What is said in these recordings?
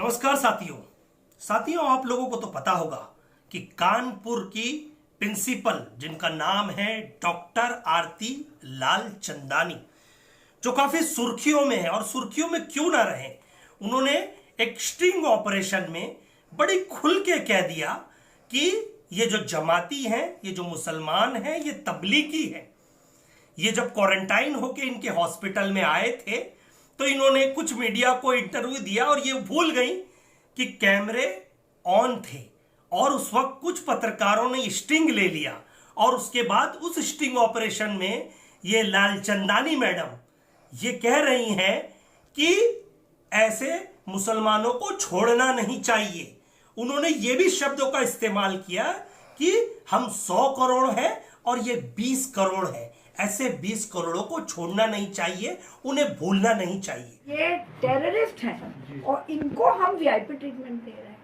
नमस्कार साथियों। आप लोगों को तो पता होगा कि कानपुर की प्रिंसिपल जिनका नाम है डॉक्टर आरती लालचंदानी, जो काफी सुर्खियों में है, और सुर्खियों में क्यों ना रहे, उन्होंने एक स्टिंग ऑपरेशन में बड़ी खुल के कह दिया कि ये जो जमाती हैं, ये जो मुसलमान हैं, ये तबलीगी हैं। ये जब क्वारंटाइन होके इनके हॉस्पिटल में आए थे तो इन्होंने कुछ मीडिया को इंटरव्यू दिया और ये भूल गई कि कैमरे ऑन थे, और उस वक्त कुछ पत्रकारों ने स्टिंग ले लिया, और उसके बाद उस स्टिंग ऑपरेशन में ये लालचंदानी मैडम ये कह रही हैं कि ऐसे मुसलमानों को छोड़ना नहीं चाहिए। उन्होंने ये भी शब्दों का इस्तेमाल किया कि हम 100 करोड़ हैं और ये 20 करोड़ है, ऐसे 20 करोड़ों को छोड़ना नहीं चाहिए, उन्हें भूलना नहीं चाहिए। ये टेररिस्ट हैं और इनको हम वीआईपी ट्रीटमेंट दे रहे हैं,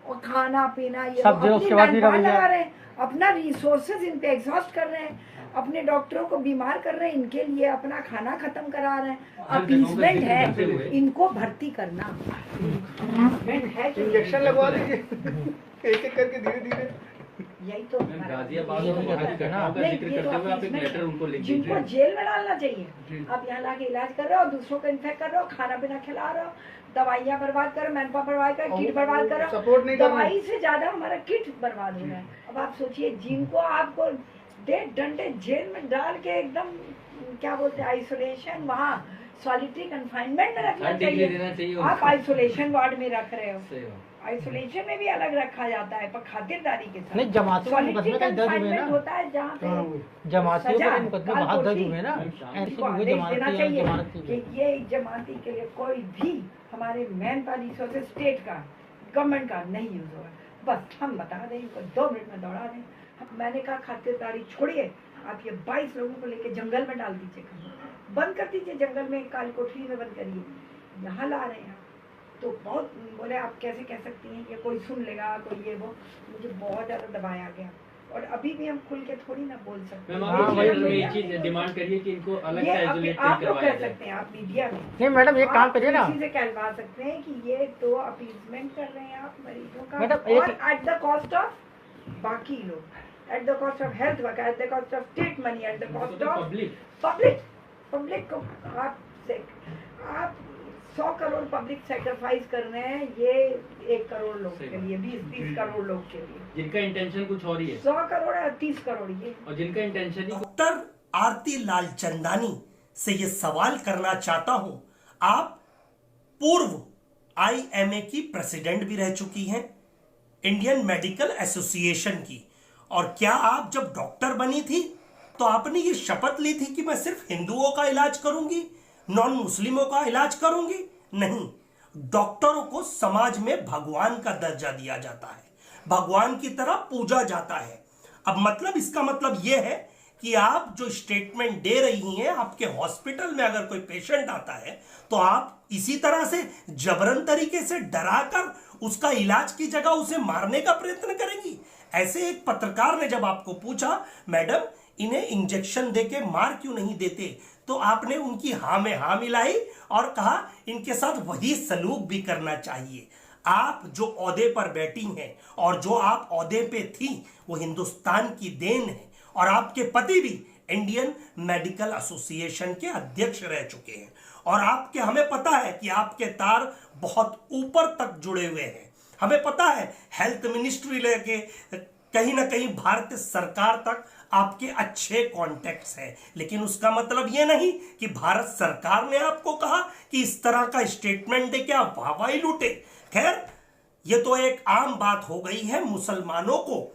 और खाना पीना ये सब उसके बाद लगा रहे हैं, अपना रिसोर्सेज इन पे एग्जॉस्ट कर ररे हैं, अपने डॉक्टरों को बीमार कर रहे हैं, इनके लिए अपना खाना खत्म करा रहे हैं। अपीसमेंट है इनको भर्ती करना, है इंजेक्शन लगवा दीजिए एक एक करके धीरे धीरे। यही तो गाजियाबाद का जिक्र करते हुए आप एक लेटर उनको लिख दीजिए। जिनको जेल में डालना चाहिए, आप यहाँ लाके इलाज कर रहे हो, दूसरों को इन्फेक्ट कर रहे हो, खाना पीना खिला रहे हो, दवाइयाँ बर्बाद करो, मैन पावर बर्बाद करो, किट बर्बाद करो, सपोर्ट नहीं कर रहे। दवाई से ज्यादा हमारा किट बर्बाद हो रहा है। अब आप सोचिए, जिनको आपको 1.5 घंटे जेल में डाल के एकदम क्या बोलते हैं आइसोलेशन, वहाँ सॉलिटरी कंफाइनमेंट में रखना चाहिए, आप आइसोलेशन वार्ड में रख रहे हो। आइसोलेशन में भी अलग रखा जाता है, पर खातिरदारी के साथ। नहीं, जमातियों के मुकदमे का दर्ज हुए ना, होता है जहाँ पे जमातियों के मुकदमे बहुत दर्ज हुए ना, ऐसे हुए जमाती कि ये जमाती के लिए कोई भी हमारे मैन पावर रिसोर्सेज स्टेट का, गवर्नमेंट का नहीं यूज होगा। बस हम बता दें, 2 मिनट में दौड़ा दें। मैंने कहा खातिरदारी छोड़िए, आप ये 22 लोगों को लेके जंगल में डाल दीजिए, बंद कर दीजिए, जंगल में काली कोठरी में बंद करिए, यहाँ ला रहे हैं। तो बहुत बोले आप कैसे कह सकती हैं कि कोई सुन लेगा, कोई ये वो। मुझे बहुत ज्यादा दबाया गया, और अभी भी हम खुल के थोड़ी ना बोल सकते। ये चीज डिमांड करिए कि इनको अलग से आइसोलेट करवाया जाए। सकते हैं आप मीडिया में। नहीं मैडम, एक काम करिए ना, से कहलवा सकते हैं कि ये तो अपीसमेंट कर रहे हैं आप मरीजों का, मैडम, और एट द कॉस्ट ऑफ बाकी लोग, at the cost of health worker, at the cost of state money, at the cost of public को। आप 100 करोड़ पब्लिक सेक्रीफाइस कर रहे हैं, ये 1 करोड़ लोग के लिए, 20-30 करोड़ लोग के लिए, जिनका इंटेंशन कुछ और ही है। 100 करोड़ या 30 करोड़ ये, और जिनका इंटेंशन ही। डॉक्टर आरती लालचंदानी से ये सवाल करना चाहता हूं, आप पूर्व IMA की प्रेसिडेंट भी रह चुकी हैं, इंडियन मेडिकल एसोसिएशन की, और क्या आप जब डॉक्टर बनी थी तो आपने ये शपथ ली थी कि मैं सिर्फ हिंदुओं का इलाज करूंगी, नॉन मुस्लिमों का इलाज करूंगी? नहीं, डॉक्टरों को समाज में भगवान का दर्जा दिया जाता है, भगवान की तरह पूजा जाता है। अब मतलब इसका मतलब यह है कि आप जो स्टेटमेंट दे रही हैं, आपके हॉस्पिटल में अगर कोई पेशेंट आता है तो आप इसी तरह से जबरन तरीके से डराकर उसका इलाज की जगह उसे मारने का प्रयत्न करेंगी। ऐसे एक पत्रकार ने जब आपको पूछा, मैडम इन्हें इंजेक्शन देके मार क्यों नहीं देते, तो आपने उनकी हाँ में हाँ मिलाई और कहा इनके साथ वही सलूक भी करना चाहिए। आप जो ओहदे पर बैठी हैं और जो आप ओहदे पे थी, वो हिंदुस्तान की देन है, और आपके पति भी इंडियन मेडिकल एसोसिएशन के अध्यक्ष रह चुके हैं, और आपके, हमें पता है कि आपके तार बहुत ऊपर तक जुड़े हुए हैं। हमें पता है हेल्थ मिनिस्ट्री लेके कहीं ना कहीं भारत सरकार तक आपके अच्छे कॉन्टेक्ट्स हैं, लेकिन उसका मतलब यह नहीं कि भारत सरकार ने आपको कहा कि इस तरह का स्टेटमेंट दे के आप वाहवाही लूटे। खैर, यह तो एक आम बात हो गई है, मुसलमानों को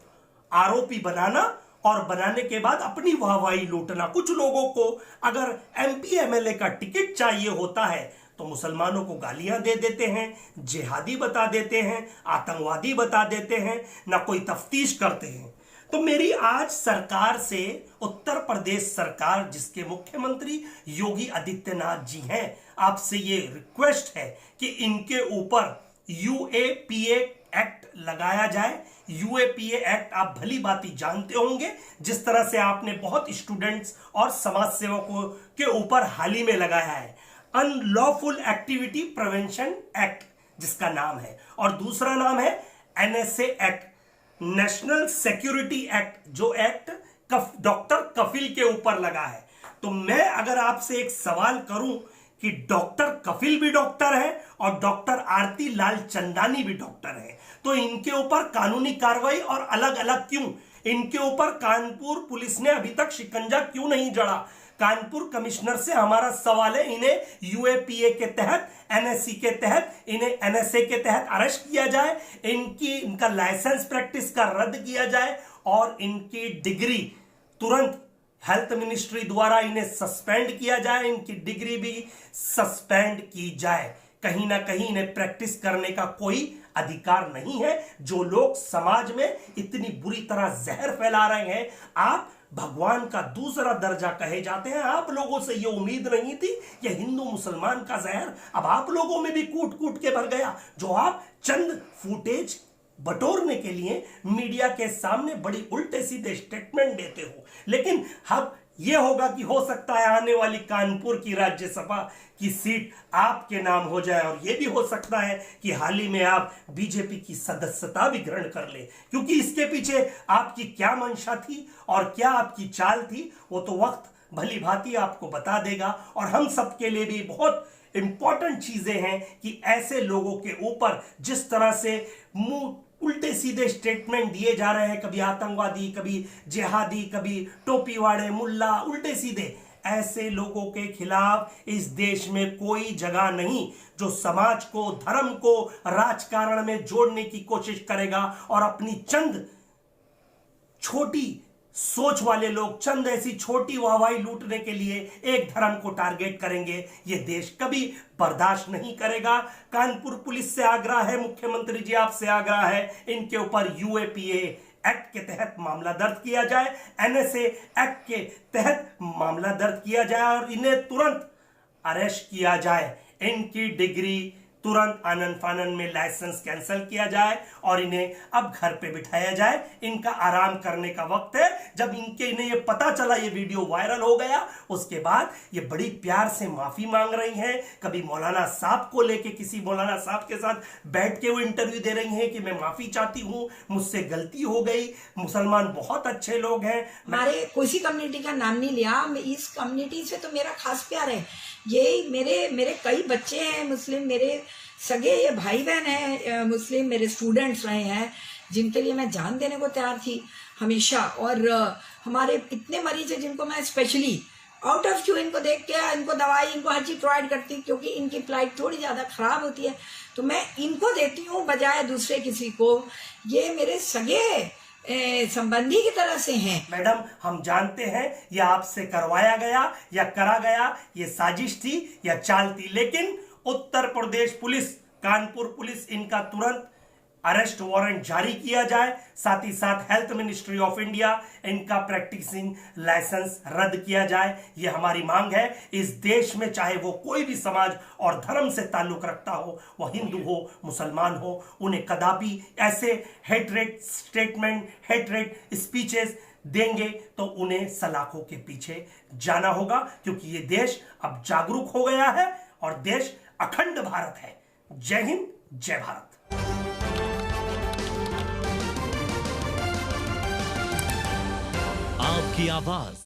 आरोपी बनाना और बनाने के बाद अपनी वाहवाही लूटना। कुछ लोगों को अगर MP MLA का टिकट चाहिए होता है तो मुसलमानों को गालियां दे देते हैं, जिहादी बता देते हैं, आतंकवादी बता देते हैं, ना कोई तफ्तीश करते हैं। तो मेरी आज सरकार से, उत्तर प्रदेश सरकार जिसके मुख्यमंत्री योगी आदित्यनाथ जी हैं, आपसे ये रिक्वेस्ट है कि इनके ऊपर UAPA एक्ट लगाया जाए। UAPA एक्ट आप भली भांति जानते होंगे, जिस तरह से आपने बहुत स्टूडेंट्स और समाज सेवकों के ऊपर हाल ही में लगाया है, अनलॉफुल एक्टिविटी प्रिवेंशन एक्ट, जिसका नाम है, और दूसरा नाम है NSA act, national security act, जो एक्ट डॉक्टर कफिल के ऊपर लगा है। तो मैं अगर आपसे एक सवाल करूं कि डॉक्टर कफिल भी डॉक्टर है और डॉक्टर आरती लाल चंदानी भी डॉक्टर है, तो इनके ऊपर कानूनी कार्रवाई और अलग अलग क्यों? इनके ऊपर कानपुर पुलिस ने अभी तक शिकंजा क्यों नहीं जड़ा? कानपुर कमिश्नर से हमारा सवाल है, इन्हें यूएपीए के तहत, एनएससी के तहत, इन्हें एनएसए के तहत अरेस्ट किया जाए, इनका लाइसेंस प्रैक्टिस का रद्द किया जाए और इनकी डिग्री तुरंत हेल्थ मिनिस्ट्री द्वारा इन्हें सस्पेंड किया जाए, इनकी डिग्री भी सस्पेंड की जाए। कहीं ना कहीं इन्हें प्रैक्टिस करने का कोई अधिकार नहीं है। जो लोग समाज में इतनी बुरी तरह जहर फैला रहे हैं, आप भगवान का दूसरा दर्जा कहे जाते हैं, आप लोगों से यह उम्मीद नहीं थी। यह हिंदू मुसलमान का जहर अब आप लोगों में भी कूट कूट के भर गया, जो आप चंद फुटेज बटोरने के लिए मीडिया के सामने बड़ी उल्टे सीधे स्टेटमेंट देते हो। लेकिन अब यह होगा कि हो सकता है आने वाली कानपुर की राज्यसभा की सीट आपके नाम हो जाए, और यह भी हो सकता है कि हाल ही में आप बीजेपी की सदस्यता भी ग्रहण कर ले, क्योंकि इसके पीछे आपकी क्या मंशा थी और क्या आपकी चाल थी, वो तो वक्त भली भांति आपको बता देगा। और हम सबके लिए भी बहुत इंपॉर्टेंट चीजें हैं कि ऐसे लोगों के ऊपर जिस तरह से मुंह उल्टे सीधे स्टेटमेंट दिए जा रहे हैं, कभी आतंकवादी, कभी जिहादी, कभी टोपी वाले मुल्ला, उल्टे सीधे, ऐसे लोगों के खिलाफ इस देश में कोई जगह नहीं। जो समाज को, धर्म को राजकारण में जोड़ने की कोशिश करेगा और अपनी चंद छोटी सोच वाले लोग चंद ऐसी छोटी वाहवाही लूटने के लिए एक धर्म को टारगेट करेंगे, यह देश कभी बर्दाश्त नहीं करेगा। कानपुर पुलिस से आग्रह है, मुख्यमंत्री जी आपसे आग्रह है, इनके ऊपर यूएपीए एक्ट के तहत मामला दर्ज किया जाए, एनएसए एक्ट के तहत मामला दर्ज किया जाए और इन्हें तुरंत अरेस्ट किया जाए। इनकी डिग्री तुरंत आनन फानन में लाइसेंस कैंसिल किया जाए और इन्हें अब घर पे बिठाया जाए। इनका आराम करने का वक्त है। जब इन्हें ये पता चला, ये वीडियो वायरल हो गया, उसके बाद ये बड़ी प्यार से माफी मांग रही हैं। कभी मौलाना साहब को लेके किसी मौलाना साहब के साथ बैठ के वो इंटरव्यू दे रही हैं कि मैं माफी चाहती हूं, मुझसे गलती हो गई, मुसलमान बहुत अच्छे लोग हैं। हमारे कोई कम्युनिटी का नाम नहीं लिया, इस कम्युनिटी से तो मेरा खास प्यार है। ये मेरे कई बच्चे हैं मुस्लिम, मेरे सगे ये भाई बहन हैं मुस्लिम, मेरे स्टूडेंट्स रहे हैं जिनके लिए मैं जान देने को तैयार थी हमेशा। और हमारे इतने मरीज हैं जिनको मैं स्पेशली आउट ऑफ क्यू इनको देख के, इनको दवाई, इनको हर चीज प्रोवाइड करती हूँ, क्योंकि इनकी फ्लाइट थोड़ी ज्यादा खराब होती है तो मैं इनको देती हूँ बजाय दूसरे किसी को। ये मेरे सगे संबंधी की तरह से हैं। मैडम, हम जानते हैं यह आपसे करवाया गया या करा गया, ये साजिश थी या चाल थी, लेकिन उत्तर प्रदेश पुलिस, कानपुर पुलिस, इनका तुरंत अरेस्ट वारंट जारी किया जाए। साथ ही साथ हेल्थ मिनिस्ट्री ऑफ इंडिया, इनका प्रैक्टिसिंग लाइसेंस रद्द किया जाए। यह हमारी मांग है। इस देश में चाहे वो कोई भी समाज और धर्म से ताल्लुक रखता हो, वह हिंदू हो, मुसलमान हो, उन्हें कदापि ऐसे हेटरेट स्टेटमेंट, हेटरेट स्पीचेस देंगे तो उन्हें सलाखों के पीछे जाना होगा, क्योंकि ये देश अब जागरूक हो गया है और देश अखंड भारत है। जय हिंद, जय भारत। आपकी आवाज